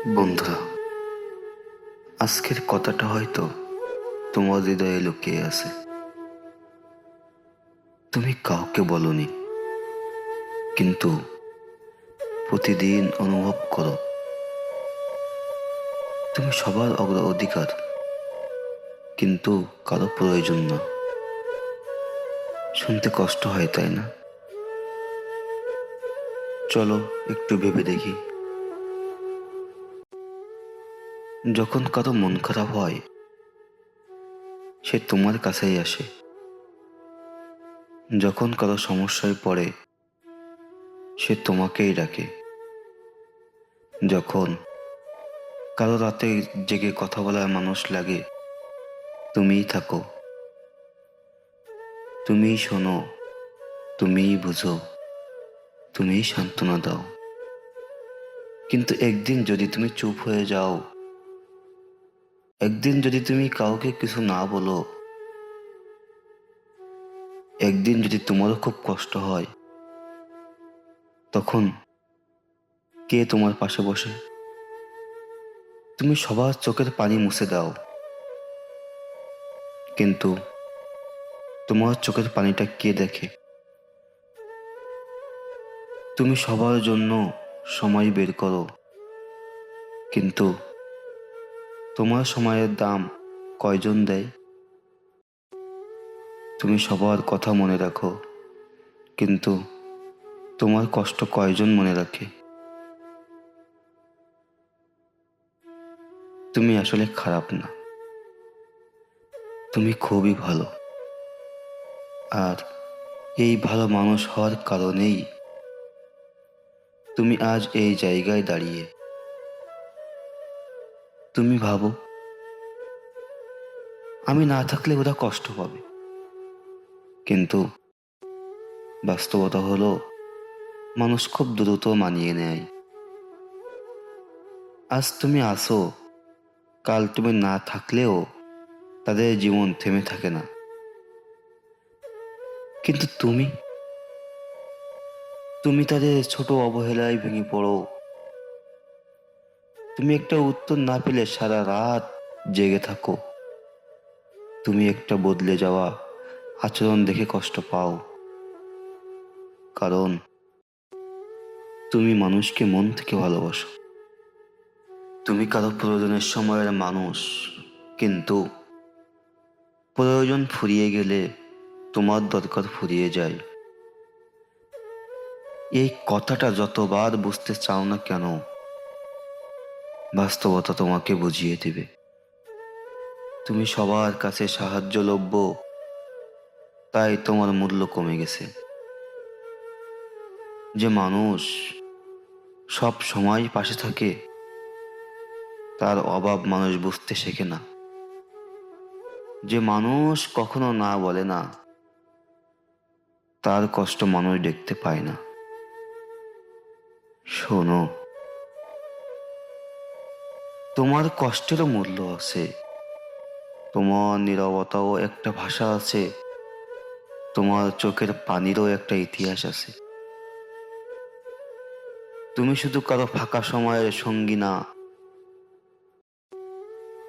বন্ধুরা, আজকের কথাটা হয়তো তোমার হৃদয়ে লুকিয়ে আছে। তুমি কাউকে বলনি, কিন্তু প্রতিদিন অনুভব করো তুমি সবার অগ্রাধিকার, কিন্তু কারো প্রয়োজন না। শুনতে কষ্ট হয়, তাই না? চলো একটু ভেবে দেখি। যখন কারো মন খারাপ হয়, সে তোমার কাছেই আসে। যখন কারো সমস্যায় পড়ে, সে তোমাকেই ডাকে। যখন কারো রাতে জেগে কথা বলার মানুষ লাগে, তুমিই থাকো। তুমিই শোনো, তুমিই বুঝো, তুমিই সান্ত্বনা দাও। কিন্তু একদিন যদি তুমি চুপ হয়ে যাও, একদিন যদি তুমি কাউকে কিছু না বলো, একদিন যদি তোমারও খুব কষ্ট হয়, তখন কে তোমার পাশে বসে? তুমি সবার চোখের পানি মুছে দাও, কিন্তু তোমার চোখের পানিটা কে দেখে? তুমি সবার জন্য সময় বের করো, কিন্তু তোমার সময়ের দাম কয়জন দেয়? তুমি সবার কথা মনে রাখো, কিন্তু তোমার কষ্ট কয়জন মনে রাখে? তুমি আসলে খারাপ না, তুমি খুবই ভালো। আর এই ভালো মানুষ হওয়ার কারণেই তুমি আজ এই জায়গায় দাঁড়িয়ে। তুমি ভাবো, আমি না থাকলে ওরা কষ্ট পাবে, কিন্তু বাস্তবতা হলো মানুষ খুব দ্রুত মানিয়ে নেয়। আজ তুমি আসো, কাল তুমি না থাকলেও তাদের জীবন থেমে থাকে না। কিন্তু তুমি তুমি তাদের ছোট অবহেলায় ভেঙে পড়ো। তুমি একটা উত্তর না পেলে সারা রাত জেগে থাকো। তুমি একটা বদলে যাওয়া আচরণ দেখে কষ্ট পাও, কারণ তুমি মানুষকে মন থেকে ভালোবাসো। তুমি কারো প্রয়োজনের সময়ের মানুষ, কিন্তু প্রয়োজন ফুরিয়ে গেলে তোমার দরকার ফুরিয়ে যায়। এই কথাটা যতবার বুঝতে চাও না কেন, বাস্তবতা তোমাকে বুঝিয়ে দেবে। তুমি সবার কাছে সাহায্যলভ্য, তাই তোমার মূল্য কমে গেছে। যে মানুষ সব সময় পাশে থাকে, তার অভাব মানুষ বুঝতে শেখে না। যে মানুষ কখনো না বলে না, তার কষ্ট মানুষ দেখতে পায় না। শোনো, তোমার কষ্টেরও মূল্য আছে, তোমার নীরবতাও একটা ভাষা আছে, তোমার চোখের পানিরও একটা ইতিহাস আছে। তুমি শুধু কারো ফাঁকা সময়ের সঙ্গী না,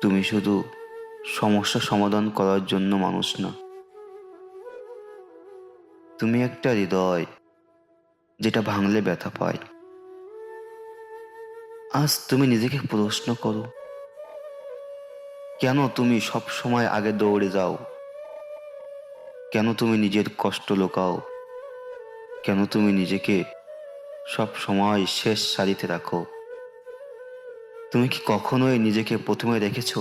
তুমি শুধু সমস্যা সমাধান করার জন্য মানুষ না। তুমি একটা হৃদয়, যেটা ভাঙলে ব্যথা পায়। আজ তুমি নিজেকে প্রশ্ন করো, কেন তুমি সব সময় আগে দৌড়ে যাও? কেন তুমি নিজের কষ্ট লুকাও? কেন তুমি নিজেকে সব সময় শেষ সারিতে রাখো? তুমি কি কখনোই নিজেকে প্রথমে রেখেছো?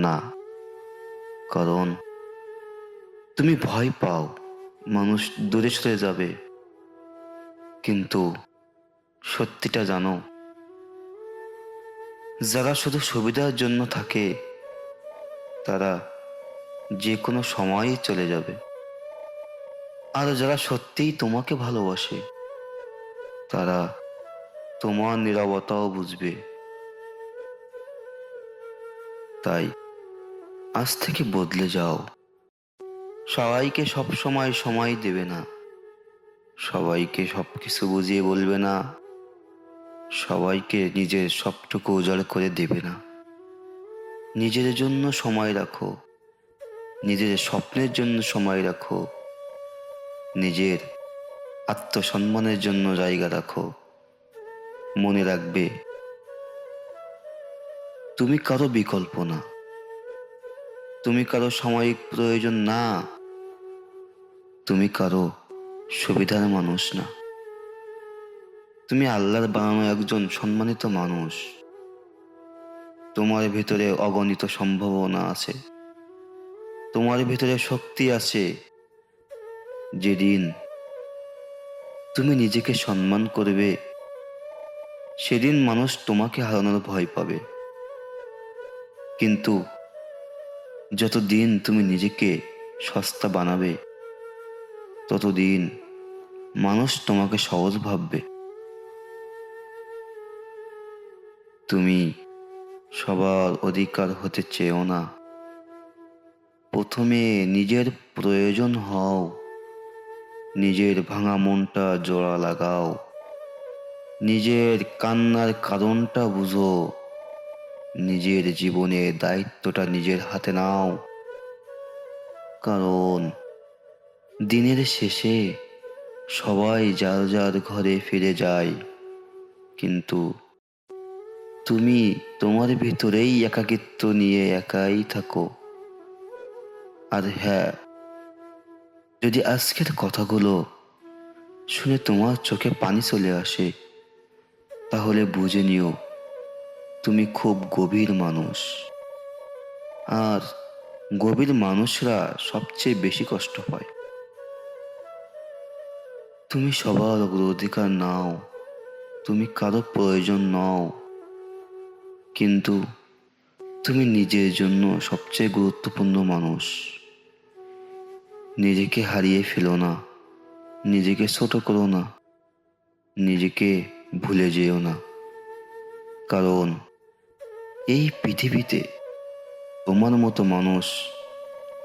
না, কারণ তুমি ভয় পাও মানুষ দূরে সরে যাবে। কিন্তু সত্যিটা জানো, যারা শুধু সুবিধার জন্য থাকে, তারা যে কোনো সময়ই চলে যাবে। আর যারা সত্যিই তোমাকে ভালোবাসে, তারা তোমার নীরবতাও বুঝবে। তাই আজ থেকে বদলে যাও। সবাইকে সব সময় সময় দেবে না, সবাইকে সবকিছু বুঝিয়ে বলবে না, সবাইকে নিজের সবটুকু উজাড় করে দেবে না। নিজের জন্য সময় রাখো, নিজের স্বপ্নের জন্য সময় রাখো, নিজের আত্মসম্মানের জন্য জায়গা রাখো। মনে রাখবে, তুমি কারো বিকল্প না, তুমি কারো সাময়িক প্রয়োজন না, তুমি কারো সুবিধার মানুষ না। তুমি আল্লাহর বানানো একজন সম্মানিত মানুষ। তোমার ভিতরে অগণিত সম্ভাবনা আছে, তোমার ভিতরে শক্তি আছে। যেদিন তুমি নিজেকে সম্মান করবে, সেদিন মানুষ তোমাকে হারানোর ভয় পাবে। কিন্তু যতদিন তুমি নিজেকে সস্তা বানাবে, ততদিন মানুষ তোমাকে সহজ ভাববে। তুমি সবার অধিকার হতে চেয়েও না। প্রথমে নিজের প্রয়োজন হও, নিজের ভাঙা মনটা জোড়া লাগাও, নিজের কান্নার কারণটা বুঝো, নিজের জীবনের দায়িত্বটা নিজের হাতে নাও। কারণ দিনের শেষে সবাই যার যার ঘরে ফিরে যায়, কিন্তু তুমি তোমার ভিতরেই একাকিত্ব নিয়ে একাই থাকো। আর হ্যাঁ, যদি আজকের কথাগুলো শুনে তোমার চোখে পানি চলে আসে, তাহলে বুঝে নিও তুমি খুব গভীর মানুষ। আর গভীর মানুষরা সবচেয়ে বেশি কষ্ট পায়। তুমি সবার অগ্রাধিকার নাও, তুমি কারো প্রয়োজন নও, কিন্তু তুমি নিজের জন্য সবচেয়ে গুরুত্বপূর্ণ মানুষ। নিজেকে হারিয়ে ফেলো না, নিজেকে ছোট করো না, নিজেকে ভুলে যেও না। কারণ এই পৃথিবীতে তোমার মতো মানুষ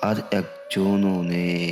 আর একজনও নেই।